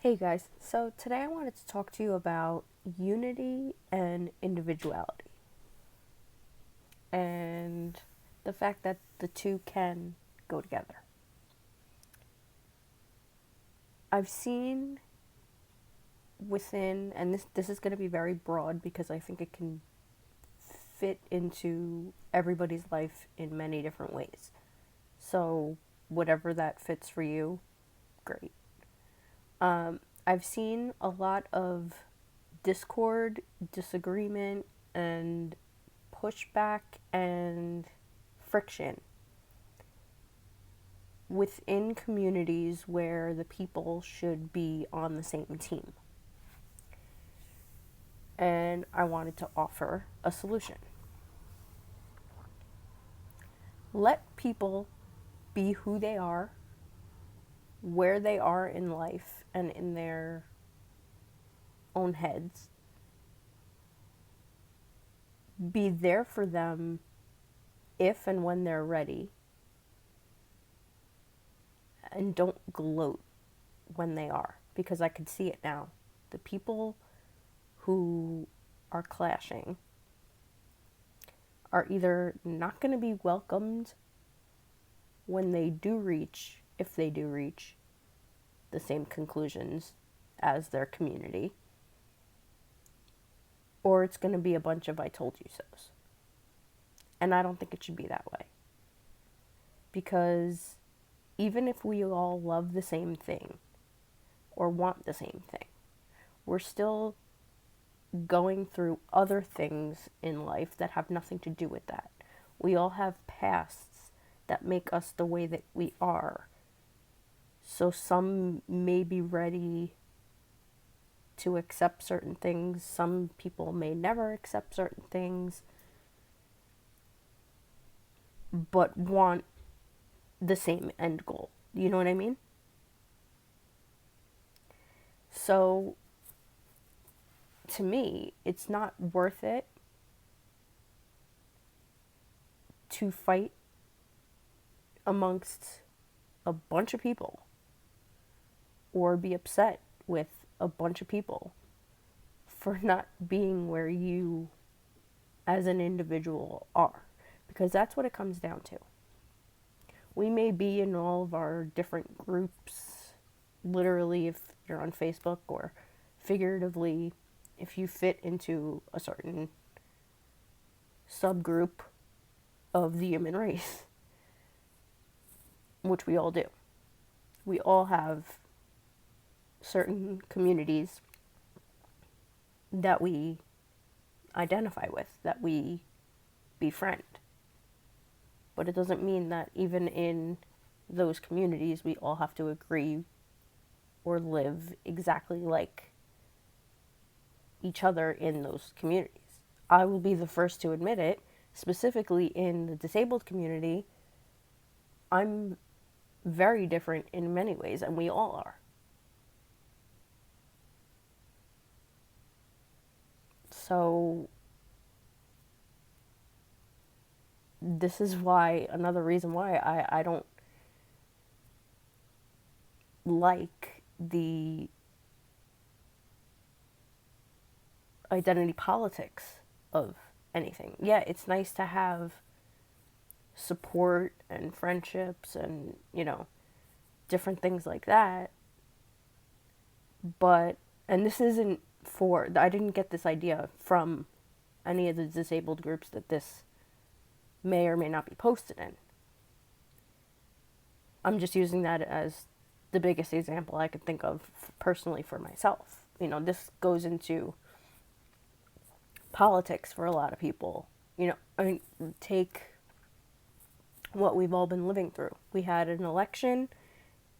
Hey guys, so today I wanted to talk to you about unity and individuality and the fact that the two can go together. I've seen within, and this is going to be very broad because I think it can fit into everybody's life in many different ways. So, whatever that fits for you, great. I've seen a lot of discord, disagreement, and pushback and friction within communities where the people should be on the same team. And I wanted to offer a solution. Let people be who they are, where they are in life, and in their own heads. Be there for them if and when they're ready. And don't gloat when they are, because I can see it now. The people who are clashing are either not going to be welcomed when they do reach, if they do reach, the same conclusions as their community, or it's going to be a bunch of I told you so's. And I don't think it should be that way. Because even if we all love the same thing or want the same thing, we're still going through other things in life that have nothing to do with that. We all have pasts that make us the way that we are. So some may be ready to accept certain things, some people may never accept certain things, but want the same end goal. You know what I mean? So to me, it's not worth it to fight amongst a bunch of people or be upset with a bunch of people for not being where you as an individual are, because that's what it comes down to. We may be in all of our different groups, literally if you're on Facebook, or figuratively if you fit into a certain subgroup of the human race, which we all do. We all have certain communities that we identify with, that we befriend. But it doesn't mean that even in those communities we all have to agree or live exactly like each other in those communities. I will be the first to admit it, specifically in the disabled community, I'm very different in many ways, and we all are. So this is why, another reason why I don't like the identity politics of anything. Yeah, it's nice to have support and friendships and, different things like that. But, and this isn't for, I didn't get this idea from any of the disabled groups that this may or may not be posted in. I'm just using that as the biggest example I could think of personally for myself. This goes into politics for a lot of people. Take what we've all been living through. We had an election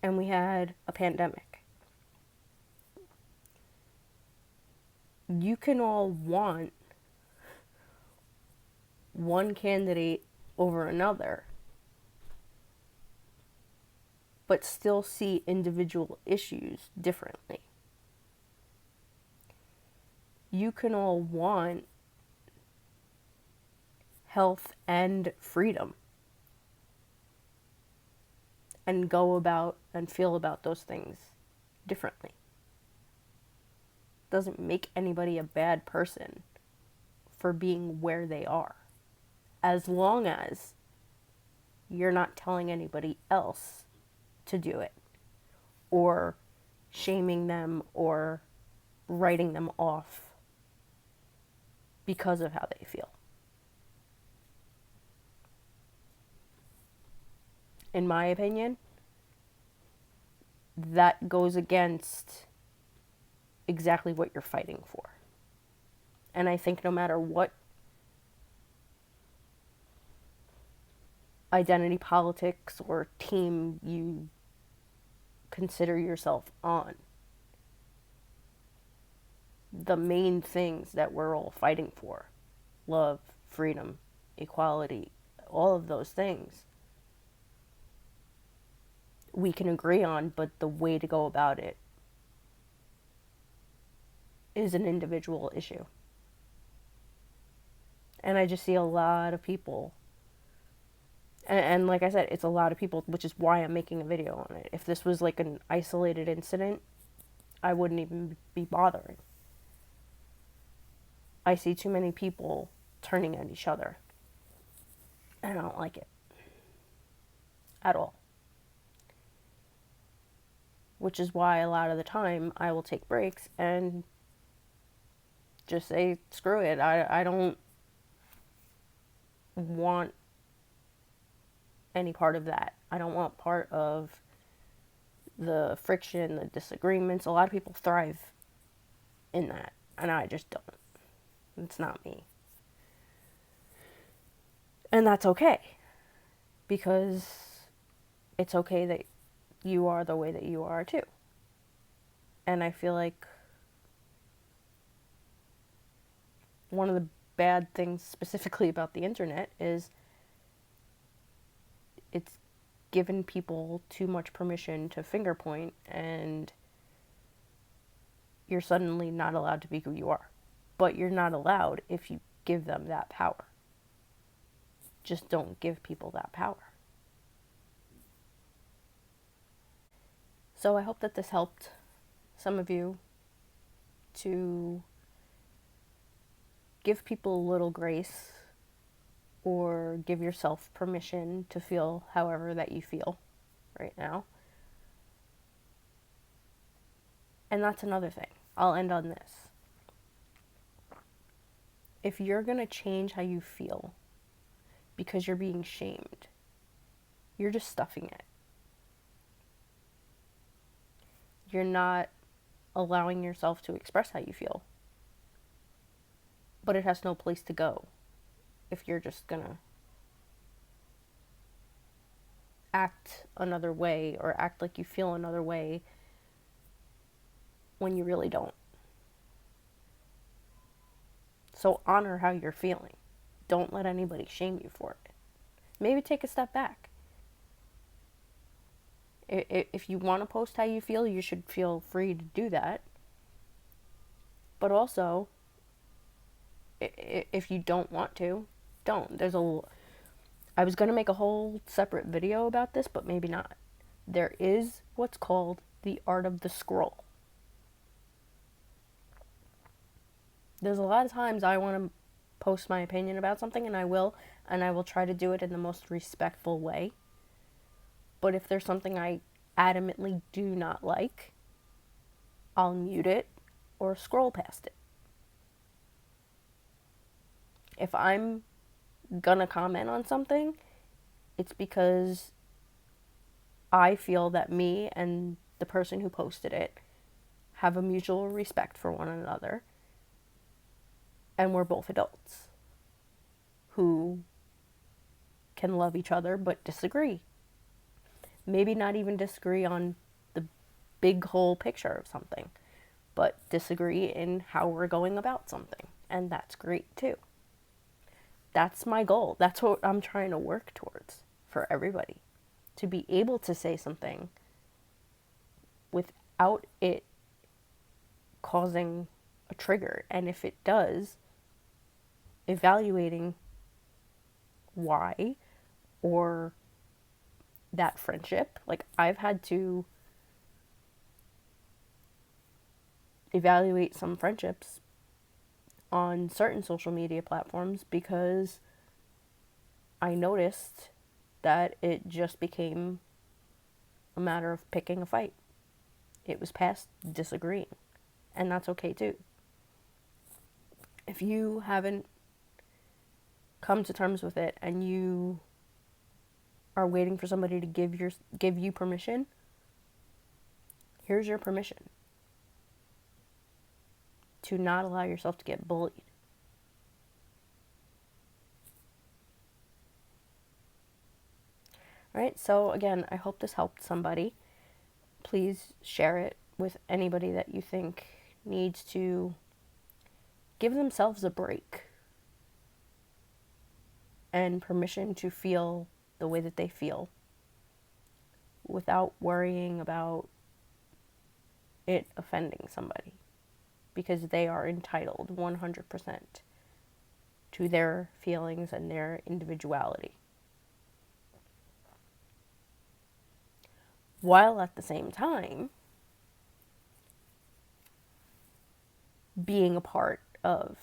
and we had a pandemic. You can all want one candidate over another, but still see individual issues differently. You can all want health and freedom and go about and feel about those things differently. doesn't make anybody a bad person for being where they are, as long as you're not telling anybody else to do it, or shaming them, or writing them off because of how they feel. In my opinion, that goes against exactly what you're fighting for. And I think no matter what identity politics or team you consider yourself on, the main things that we're all fighting for, love, freedom, equality, all of those things, we can agree on, but the way to go about it is an individual issue. And I just see a lot of people, and like I said, it's a lot of people, which is why I'm making a video on it. If this was like an isolated incident, I wouldn't even be bothering. I see too many people turning at each other, and I don't like it at all. Which is why a lot of the time I will take breaks and just say, screw it. I don't want any part of that. I don't want part of the friction, the disagreements. A lot of people thrive in that, and I just don't. It's not me. And that's okay, because it's okay that you are the way that you are too. And I feel like one of the bad things specifically about the internet is it's given people too much permission to finger point, and you're suddenly not allowed to be who you are. But you're not allowed if you give them that power. Just don't give people that power. So I hope that this helped some of you to give people a little grace, or give yourself permission to feel however that you feel right now. And that's another thing. I'll end on this. If you're going to change how you feel because you're being shamed, you're just stuffing it. You're not allowing yourself to express how you feel. But it has no place to go if you're just gonna act another way, or act like you feel another way when you really don't. So honor how you're feeling. Don't let anybody shame you for it. Maybe take a step back. If you want to post how you feel, you should feel free to do that. But also, if you don't want to, don't. I was going to make a whole separate video about this, but maybe not. There is what's called the art of the scroll. There's a lot of times I want to post my opinion about something, and I will try to do it in the most respectful way. But if there's something I adamantly do not like, I'll mute it or scroll past it. If I'm gonna comment on something, it's because I feel that me and the person who posted it have a mutual respect for one another, and we're both adults who can love each other but disagree. Maybe not even disagree on the big whole picture of something, but disagree in how we're going about something, and that's great too. That's my goal. That's what I'm trying to work towards for everybody. To be able to say something without it causing a trigger. And if it does, evaluating why, or that friendship. Like, I've had to evaluate some friendships on certain social media platforms because I noticed that it just became a matter of picking a fight. It was past disagreeing, and that's okay too. If you haven't come to terms with it and you are waiting for somebody to give you permission, here's your permission to not allow yourself to get bullied. All right, so again, I hope this helped somebody. Please share it with anybody that you think needs to give themselves a break and permission to feel the way that they feel without worrying about it offending somebody, because they are entitled 100% to their feelings and their individuality, while at the same time being a part of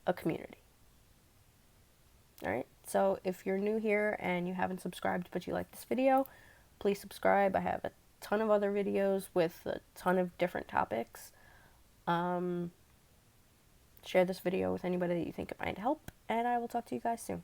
a community. All right, so if you're new here and you haven't subscribed but you like this video, please subscribe. I have a ton of other videos with a ton of different topics. Share this video with anybody that you think it might help, and I will talk to you guys soon.